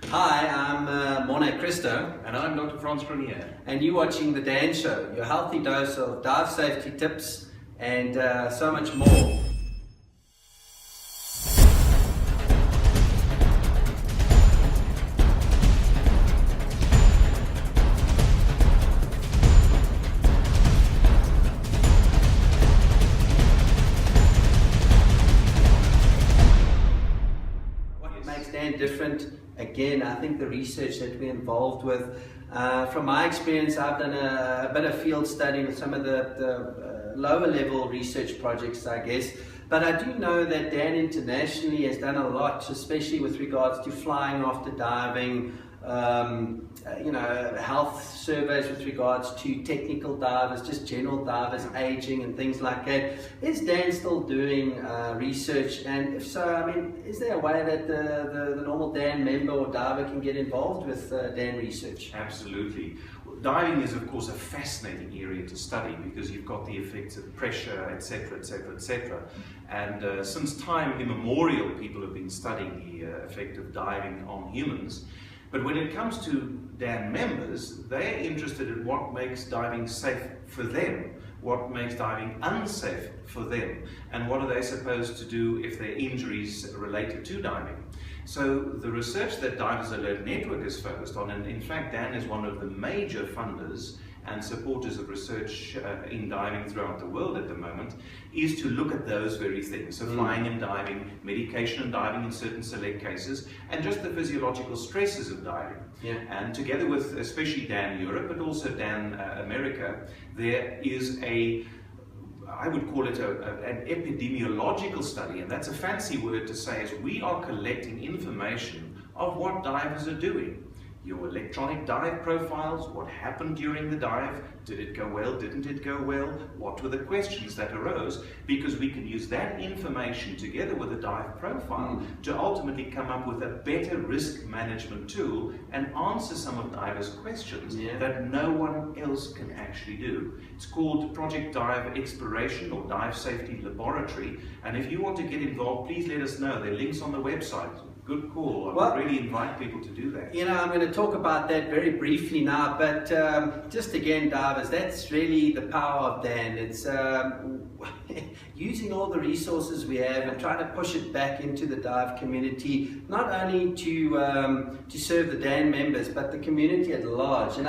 Hi, I'm Morne Christou. And I'm Dr Frans Cronje. And you're watching The Dan Show, your healthy dose of dive safety tips and so much more. What makes Dan different? Again, I think the research that we're involved with, from my experience, I've done a bit of field study with some of the lower level research projects, I guess. But I do know that Dan internationally has done a lot, especially with regards to flying after diving, health surveys with regards to technical divers, just general divers aging and things like that. Is Dan still doing research? And if so, I mean, is there a way that the normal Dan member or diver can get involved with Dan research? Absolutely. Diving is, of course, a fascinating area to study because you've got the effects of pressure, etc., etc., etc. And since time immemorial, people have been studying the effect of diving on humans. But when it comes to Dan members, they're interested in what makes diving safe for them, what makes diving unsafe for them, and what are they supposed to do if there are injuries related to diving. So the research that Divers Alert Network is focused on, and in fact Dan is one of the major funders and supporters of research in diving throughout the world at the moment, is to look at those very things. So flying and diving, medication and diving in certain select cases, and just the physiological stresses of diving. Yeah. And together with especially Dan Europe, but also Dan America, there is I would call it an epidemiological study, and that's a fancy word to say is we are collecting information of what divers are doing. Your electronic dive profiles, what happened during the dive, did it go well, didn't it go well, what were the questions that arose, because we can use that information together with a dive profile to ultimately come up with a better risk management tool and answer some of divers' questions that no one else can actually do. It's called Project Dive Exploration or Dive Safety Laboratory, and if you want to get involved, please let us know. There are links on the website. Good call. I would really invite people to do that. I'm going to talk about that very briefly now, but just again, divers, that's really the power of Dan. It's using all the resources we have and trying to push it back into the dive community, not only to serve the Dan members, but the community at large. And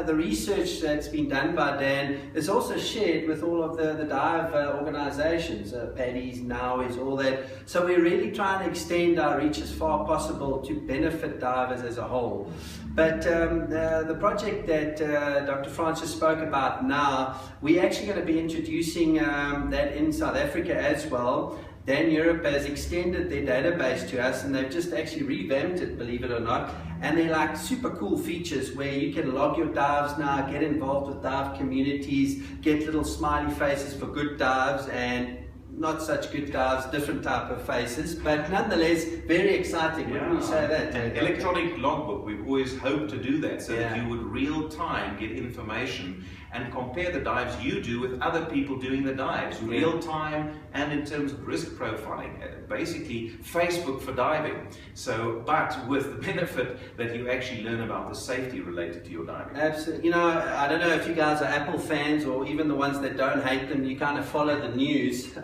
the research that's been done by Dan is also shared with all of the dive organizations, Paddy's, Nowies, all that. So we're really trying to extend our reach as far possible to benefit divers as a whole. But the project that Dr. Frans just spoke about now, we're actually going to be introducing that in South Africa as well. Dan Europe has extended their database to us, and they've just actually revamped it, believe it or not. And they're like super cool features where you can log your dives now, get involved with dive communities, get little smiley faces for good dives and not such good dives, different type of faces, but nonetheless very exciting. Wouldn't you say that? An electronic logbook, we've always hoped to do that so that you would real time get information and compare the dives you do with other people doing the dives, real time and in terms of risk profiling, basically Facebook for diving. So, but with the benefit that you actually learn about the safety related to your diving. Absolutely. I don't know if you guys are Apple fans or even the ones that don't hate them, you kind of follow the news.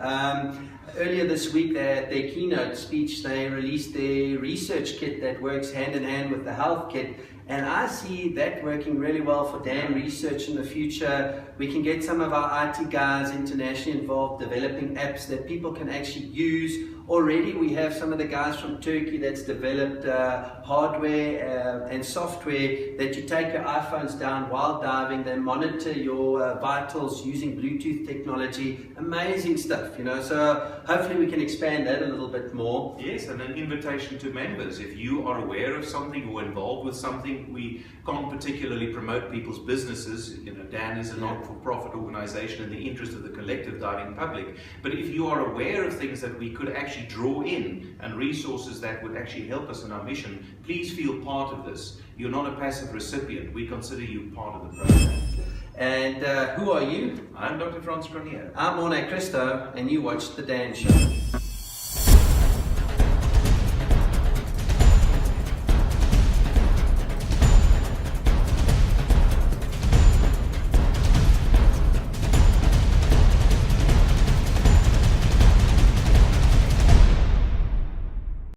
Earlier this week, at their keynote speech, they released their research kit that works hand in hand with the health kit. And I see that working really well for Dan research in the future. We can get some of our IT guys internationally involved, developing apps that people can actually use. Already we have some of the guys from Turkey that's developed hardware and software that you take your iPhones down while diving. They monitor your vitals using Bluetooth technology. Amazing stuff, so hopefully we can expand that a little bit more. Yes, and an invitation to members. If you are aware of something or involved with something, we can't particularly promote people's businesses. Dan is a not-for-profit organization in the interest of the collective diving public. But if you are aware of things that we could actually draw in and resources that would actually help us in our mission, please feel part of this. You're not a passive recipient. We consider you part of the program. And who are you? I'm Dr. Frans Cronje. I'm Morne Christou, and you watch The Dan Show.